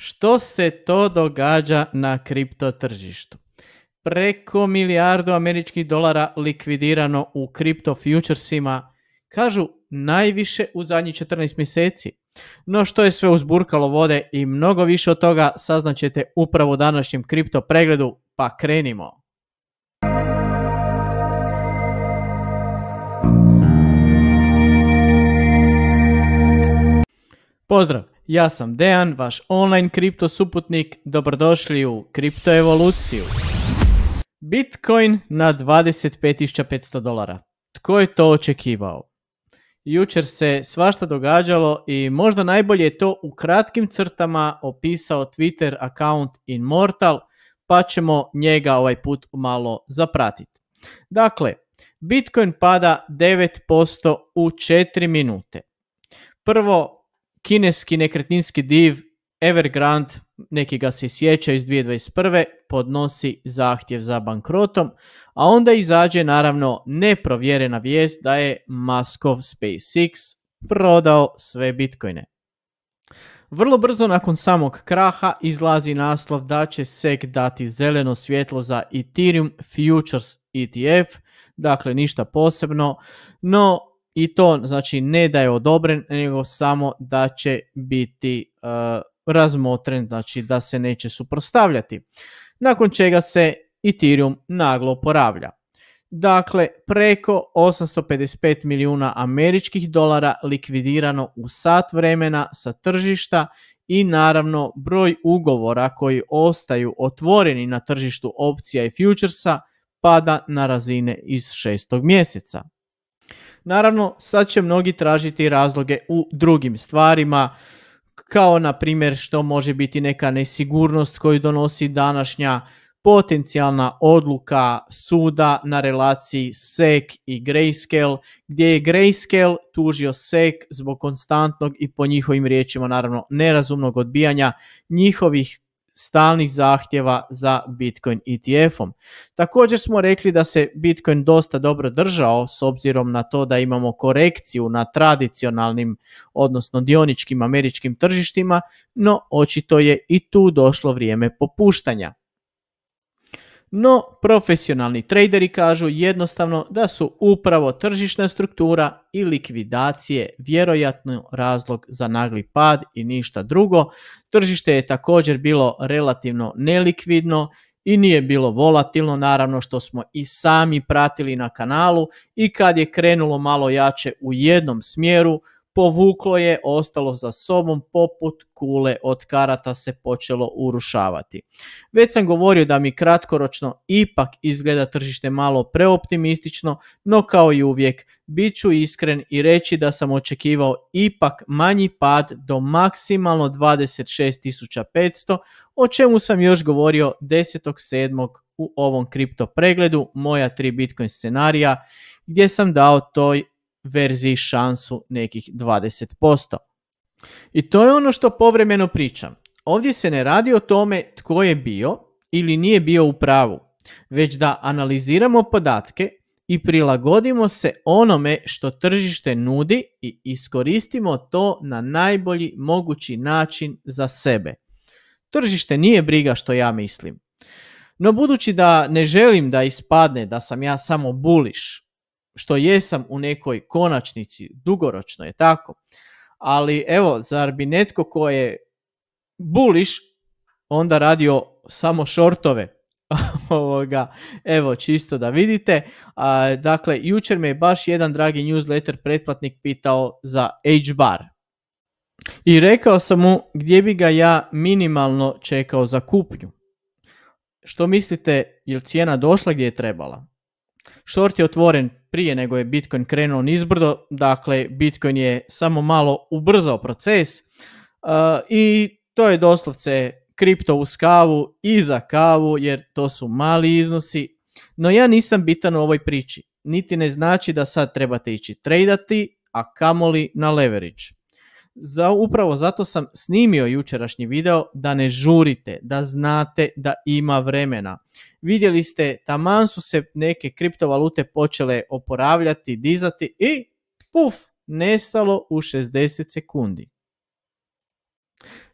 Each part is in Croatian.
Što se to događa na kripto tržištu? Preko milijardu američkih dolara likvidirano u kripto futuresima, kažu najviše u zadnjih 14 mjeseci. No što je sve uzburkalo vode i mnogo više od toga saznaćete upravo u današnjem kripto pregledu, pa krenimo. Pozdrav, ja sam Dejan, vaš online kripto suputnik, dobrodošli u Kripto evoluciju. Bitcoin na 25.500 dolara. Tko je to očekivao? Jučer se svašta događalo i možda najbolje je to u kratkim crtama opisao Twitter account Immortal, pa ćemo njega ovaj put malo zapratiti. Dakle, Bitcoin pada 9% u 4 minute. Prvo, kineski nekretninski div Evergrande, neki ga se sjeća iz 2021. podnosi zahtjev za bankrotom, a onda izađe naravno neprovjerena vijest da je Muskov SpaceX prodao sve bitcoine. Vrlo brzo nakon samog kraha izlazi naslov da će SEC dati zeleno svjetlo za Ethereum Futures ETF, dakle ništa posebno, no i to znači ne da je odobren, nego samo da će biti razmotren, znači da se neće suprotstavljati. Nakon čega se Ethereum naglo oporavlja. Dakle, preko 855 milijuna američkih dolara likvidirano u sat vremena sa tržišta i naravno broj ugovora koji ostaju otvoreni na tržištu opcija i futuresa pada na razine iz 6. mjeseca. Naravno, sad će mnogi tražiti razloge u drugim stvarima, kao na primjer što može biti neka nesigurnost koju donosi današnja potencijalna odluka suda na relaciji SEC i Grayscale, gdje je Grayscale tužio SEC zbog konstantnog i po njihovim riječima naravno nerazumnog odbijanja njihovih stalnih zahtjeva za Bitcoin ETF-om. Također smo rekli da se Bitcoin dosta dobro držao s obzirom na to da imamo korekciju na tradicionalnim, odnosno dioničkim američkim tržištima, no očito je i tu došlo vrijeme popuštanja. No, profesionalni traderi kažu jednostavno da su upravo tržišna struktura i likvidacije vjerojatno razlog za nagli pad i ništa drugo. Tržište je također bilo relativno nelikvidno i nije bilo volatilno, naravno što smo i sami pratili na kanalu, i kad je krenulo malo jače u jednom smjeru, povuklo je, ostalo za sobom poput kule od karata se počelo urušavati. Već sam govorio da mi kratkoročno ipak izgleda tržište malo preoptimistično, no kao i uvijek bit ću iskren i reći da sam očekivao ipak manji pad do maksimalno 26.500, o čemu sam još govorio 10.7. u ovom kripto pregledu moja 3 Bitcoin scenarija, gdje sam dao toj verziji šansu nekih 20%. I to je ono što povremeno pričam. Ovdje se ne radi o tome tko je bio ili nije bio u pravu, već da analiziramo podatke i prilagodimo se onome što tržište nudi i iskoristimo to na najbolji mogući način za sebe. Tržište nije briga što ja mislim. No budući da ne želim da ispadne da sam ja samo bullish, što jesam u nekoj konačnici, dugoročno je tako, ali evo, zar bi netko ko je bullish onda radio samo shortove? Evo, čisto da vidite. Dakle, jučer me je baš jedan dragi newsletter pretplatnik pitao za H-bar. I rekao sam mu gdje bi ga ja minimalno čekao za kupnju. Što mislite, je li cijena došla gdje je trebala? Short je otvoren prije nego je Bitcoin krenuo nizbrdo, dakle Bitcoin je samo malo ubrzao proces i to je doslovce kripto uz kavu i za kavu, jer to su mali iznosi. No ja nisam bitan u ovoj priči, niti ne znači da sad trebate ići tradati, a kamoli na leverage. Upravo zato sam snimio jučerašnji video da ne žurite, da znate da ima vremena. Vidjeli ste, taman su se neke kriptovalute počele oporavljati, dizati i puf, nestalo u 60 sekundi.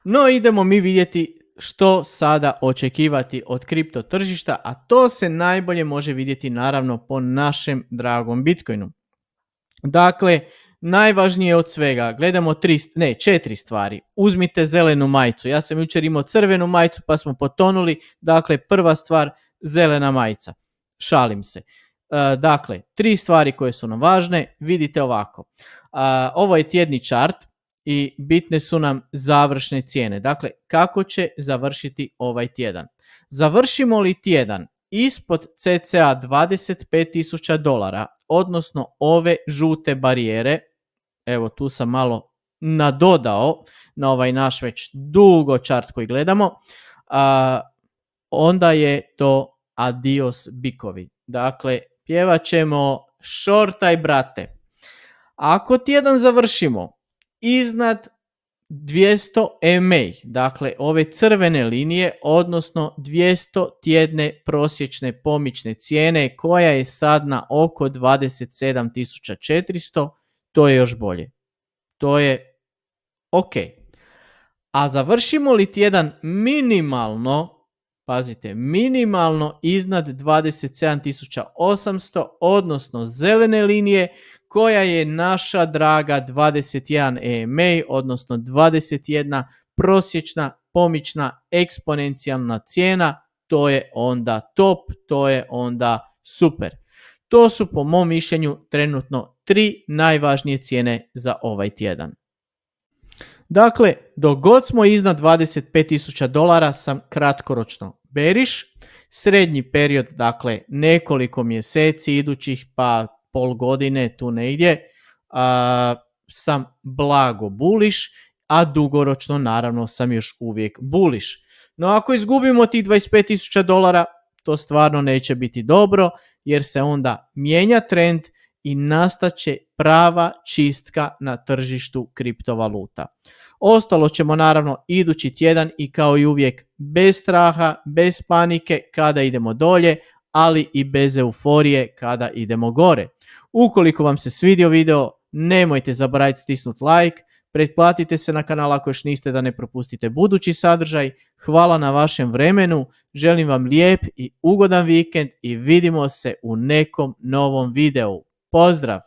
No idemo mi vidjeti što sada očekivati od kripto tržišta, a to se najbolje može vidjeti naravno po našem dragom Bitcoinu. Dakle, najvažnije od svega, gledamo 4 stvari. Uzmite zelenu majicu. Ja sam jučer imao crvenu majicu pa smo potonuli. Dakle, prva stvar, zelena majica. Šalim se. Dakle, 3 stvari koje su nam važne. Vidite ovako. Ovo je tjedni chart i bitne su nam završne cijene. Dakle, kako će završiti ovaj tjedan. Završimo li tjedan ispod cca $25,000, odnosno ove žute barijere, evo tu sam malo nadodao na ovaj naš već dugo chart koji gledamo, onda je to adios bikovi. Dakle, pjevat ćemo šortaj brate. Ako tjedan završimo iznad 200 EMA, dakle ove crvene linije, odnosno 200 tjedne prosječne pomične cijene koja je sad na oko 27.400, to je još bolje. To je ok. A završimo li tjedan minimalno, pazite, minimalno iznad 27.800, odnosno zelene linije, koja je naša draga 21 EMA, odnosno 21 prosječna pomična eksponencijalna cijena, to je onda top, to je onda super. To su po mom mišljenju trenutno 3 najvažnije cijene za ovaj tjedan. Dakle, dok god smo iznad $25,000 sam kratkoročno bearish, srednji period, dakle nekoliko mjeseci idućih pa pol godine tu negdje, sam blago bullish, a dugoročno naravno sam još uvijek bullish. No ako izgubimo tih $25,000, to stvarno neće biti dobro, jer se onda mijenja trend i nastaće prava čistka na tržištu kriptovaluta. Ostalo ćemo naravno idući tjedan i kao i uvijek bez straha, bez panike kada idemo dolje, ali i bez euforije kada idemo gore. Ukoliko vam se svidio video, nemojte zaboraviti stisnuti like, pretplatite se na kanal ako još niste da ne propustite budući sadržaj. Hvala na vašem vremenu, želim vam lijep i ugodan vikend i vidimo se u nekom novom videu. Pozdrav!